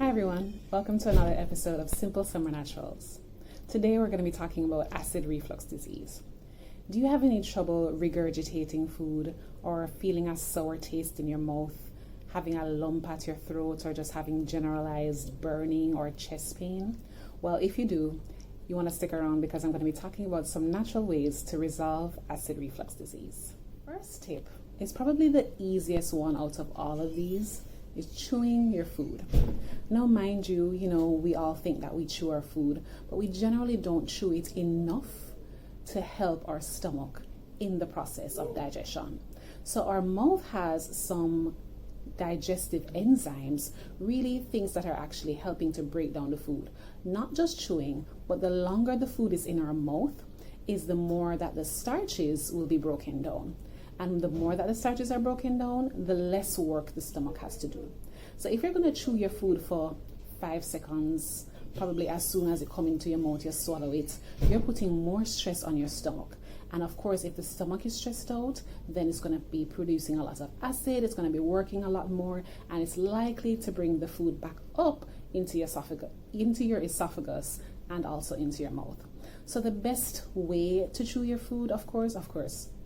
Hi everyone, welcome to another episode of Simple Summer Naturals. Today we're going to be talking about acid reflux disease. Do you have any trouble regurgitating food or feeling a sour taste in your mouth, having a lump at your throat, or just having generalized burning or chest pain? Well, if you do, you want to stick around because I'm going to be talking about some natural ways to resolve acid reflux disease. First tip is probably the easiest one out of all of these, is chewing your food. Now, mind you, we all think that we chew our food, but we generally don't chew it enough to help our stomach in the process of digestion. So our mouth has some digestive enzymes, really things that are actually helping to break down the food. Not just chewing, but the longer the food is in our mouth, is the more that the starches will be broken down. And the more that the starches are broken down, the less work the stomach has to do. So if you're going to chew your food for 5 seconds, probably as soon as it comes into your mouth, you swallow it, you're putting more stress on your stomach. And of course, if the stomach is stressed out, then it's going to be producing a lot of acid, it's going to be working a lot more, and it's likely to bring the food back up into your esophagus and also into your mouth. So the best way to chew your food, of course,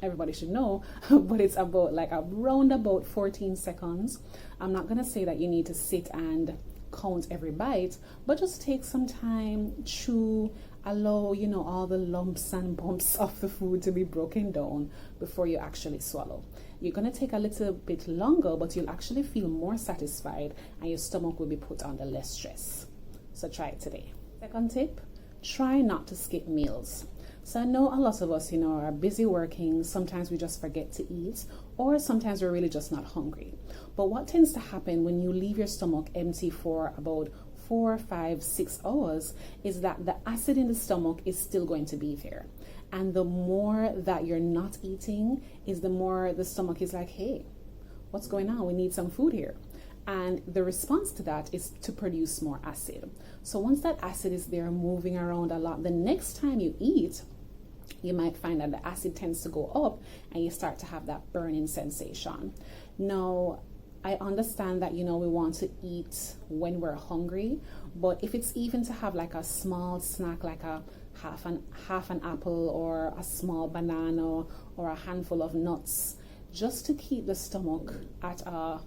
everybody should know, but it's about around about 14 seconds. I'm not going to say that you need to sit and count every bite, but just take some time, chew, allow, all the lumps and bumps of the food to be broken down before you actually swallow. You're going to take a little bit longer, but you'll actually feel more satisfied and your stomach will be put under less stress. So try it today. Second tip, try not to skip meals. So I know a lot of us, are busy working. Sometimes we just forget to eat, or sometimes we're really just not hungry. But what tends to happen when you leave your stomach empty for about 4, 5, 6 hours is that the acid in the stomach is still going to be there. And the more that you're not eating is the more the stomach is like, hey, what's going on? We need some food here. And the response to that is to produce more acid. So once that acid is there moving around a lot, the next time you eat, you might find that the acid tends to go up and you start to have that burning sensation. Now, I understand that, we want to eat when we're hungry, but if it's even to have like a small snack, like a half an apple or a small banana or a handful of nuts, just to keep the stomach at a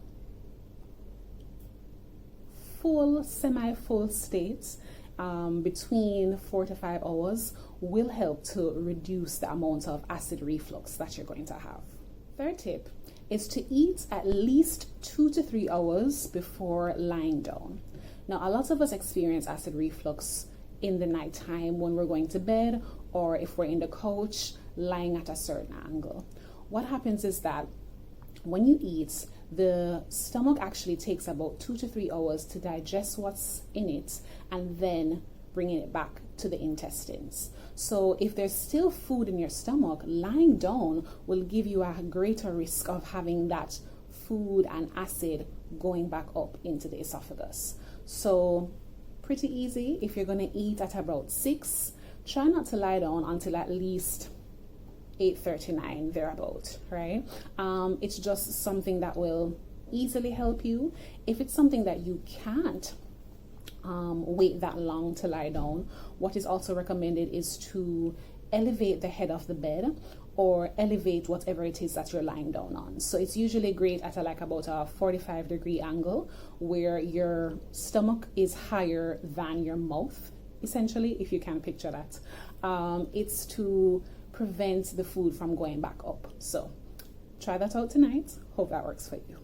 full, semi-full state between 4 to 5 hours will help to reduce the amount of acid reflux that you're going to have. Third tip is to eat at least 2 to 3 hours before lying down. Now, a lot of us experience acid reflux in the nighttime when we're going to bed, or if we're in the couch lying at a certain angle. What happens is that when you eat, the stomach actually takes about 2 to 3 hours to digest what's in it and then bringing it back to the intestines. So if there's still food in your stomach, lying down will give you a greater risk of having that food and acid going back up into the esophagus. So pretty easy. If you're going to eat at about 6, try not to lie down until at least 8:39 thereabout, right? It's just something that will easily help you. If it's something that you can't wait that long to lie down, what is also recommended is to elevate the head of the bed or elevate whatever it is that you're lying down on. So it's usually great at about a 45-degree angle where your stomach is higher than your mouth, essentially, if you can picture that. It's to prevent the food from going back up. So try that out tonight. Hope that works for you.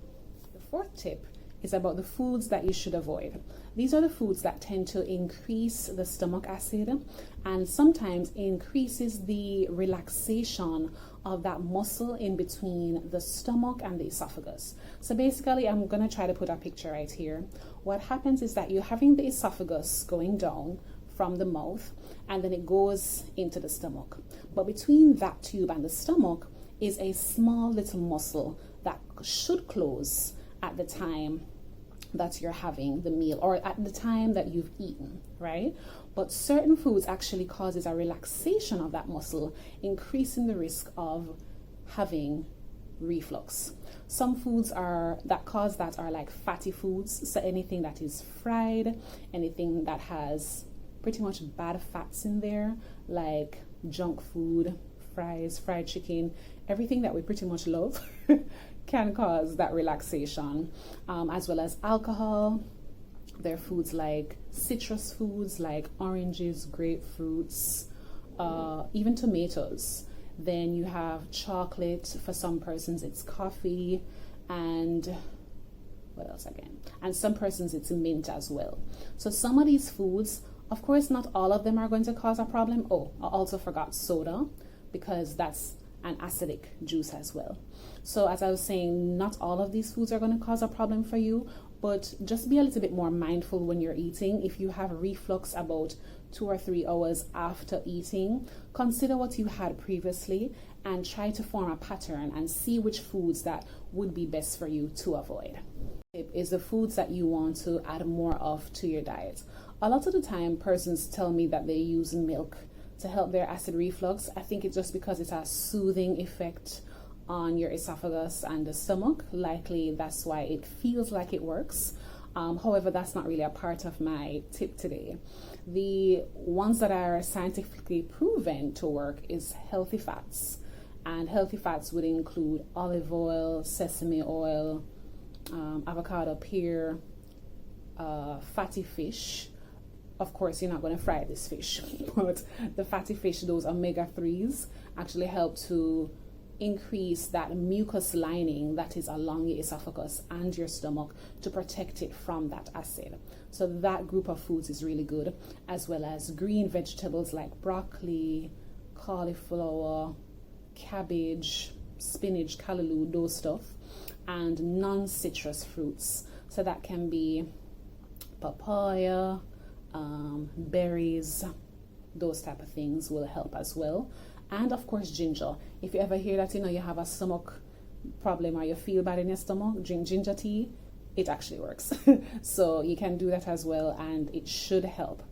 The fourth tip is about the foods that you should avoid. These are the foods that tend to increase the stomach acid and sometimes increases the relaxation of that muscle in between the stomach and the esophagus. So basically, I'm going to try to put a picture right here. What happens is that you're having the esophagus going down from the mouth and then it goes into the stomach. But between that tube and the stomach is a small little muscle that should close at the time that you're having the meal or at the time that you've eaten, right? But certain foods actually causes a relaxation of that muscle, increasing the risk of having reflux. Some foods that cause that are like fatty foods, so anything that is fried, anything that has pretty much bad fats in there, like junk food, fries, fried chicken, everything that we pretty much love can cause that relaxation, as well as alcohol. There are foods like citrus foods like oranges, grapefruits, even tomatoes. Then you have chocolate. For some persons it's coffee, and what else again? And some persons it's mint as well. So some of these foods, of course not all of them are going to cause a problem. Oh, I also forgot soda, because that's an acidic juice as well. So as I was saying, not all of these foods are going to cause a problem for you, but just be a little bit more mindful when you're eating. If you have reflux about 2 or 3 hours after eating, consider what you had previously and try to form a pattern and see which foods that would be best for you to avoid. Is the foods that you want to add more of to your diet. A lot of the time persons tell me that they use milk to help their acid reflux. I think it's just because it has soothing effect on your esophagus and the stomach. Likely that's why it feels like it works. However, that's not really a part of my tip today. The ones that are scientifically proven to work is healthy fats. And healthy fats would include olive oil, sesame oil, avocado, pear, fatty fish. Of course, you're not going to fry this fish, but the fatty fish, those omega-3s, actually help to increase that mucus lining that is along your esophagus and your stomach to protect it from that acid. So that group of foods is really good, as well as green vegetables like broccoli, cauliflower, cabbage, spinach, callaloo, those stuff, and non-citrus fruits. So that can be papaya, berries, those type of things will help as well. And of course ginger. If you ever hear that you have a stomach problem or you feel bad in your stomach, drink ginger tea. It actually works. So you can do that as well, and it should help.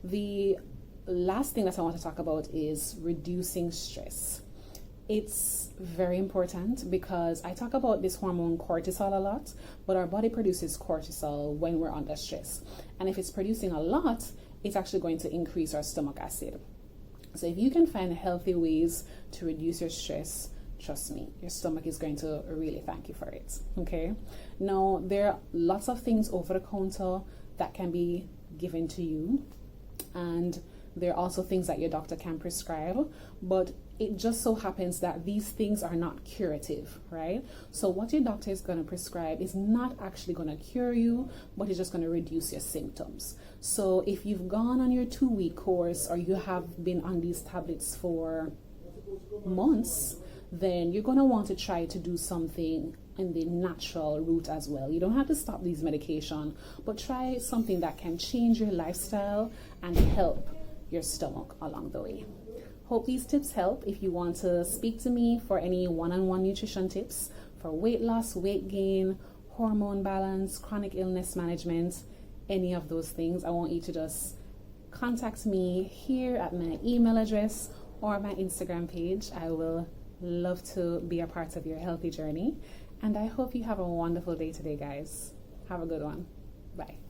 The last thing that I want to talk about is reducing stress. It's very important because I talk about this hormone cortisol a lot, but our body produces cortisol when we're under stress. And if it's producing a lot, it's actually going to increase our stomach acid. So if you can find healthy ways to reduce your stress, trust me, your stomach is going to really thank you for it. Okay. Now, there are lots of things over the counter that can be given to you, and there are also things that your doctor can prescribe, but it just so happens that these things are not curative, right? So what your doctor is going to prescribe is not actually going to cure you, but it's just going to reduce your symptoms. So if you've gone on your 2-week course or you have been on these tablets for months, then you're going to want to try to do something in the natural route as well. You don't have to stop these medication, but try something that can change your lifestyle and help your stomach along the way. Hope these tips help. If you want to speak to me for any one-on-one nutrition tips for weight loss, weight gain, hormone balance, chronic illness management, any of those things, I want you to just contact me here at my email address or my Instagram page. I will love to be a part of your healthy journey. And I hope you have a wonderful day today, guys. Have a good one. Bye.